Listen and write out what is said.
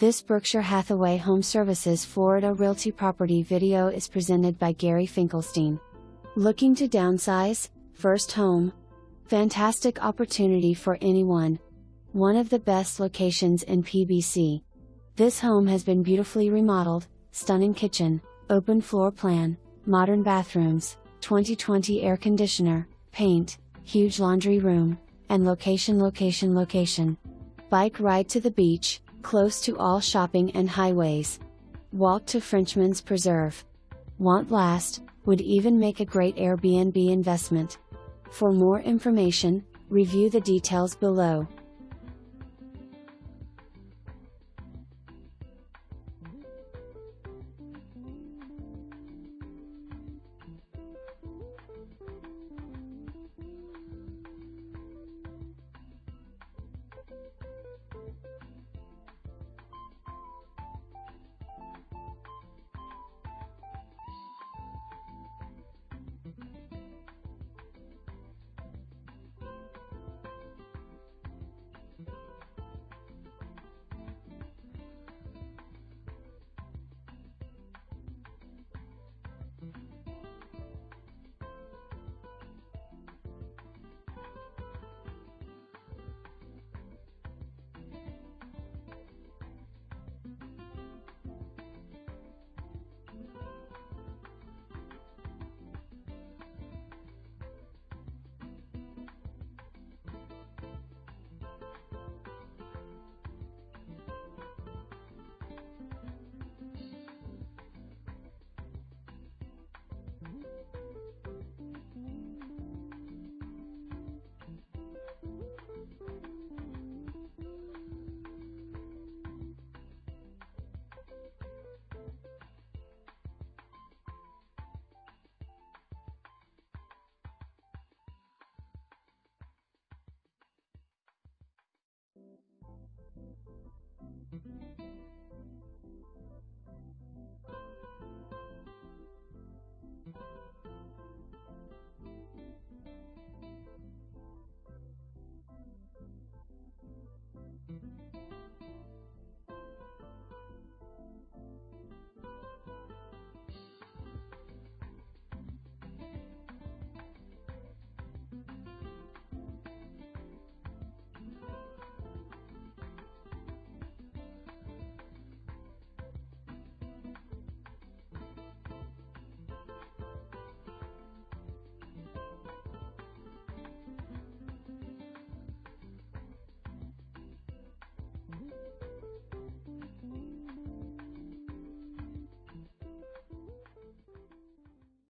This Berkshire Hathaway HomeServices Florida Realty property video is presented by Gary Finkelstein. Looking to downsize? First home? Fantastic opportunity for anyone. One of the best locations in PBC. This home has been beautifully remodeled, stunning kitchen, open floor plan, modern bathrooms, 2020 air conditioner, paint, huge laundry room, and location. Bike ride to the beach, close to all shopping and highways. Walk to Frenchmans Preserve. Won't last, would even make a great Air Bnb investment. For more information, review the details below.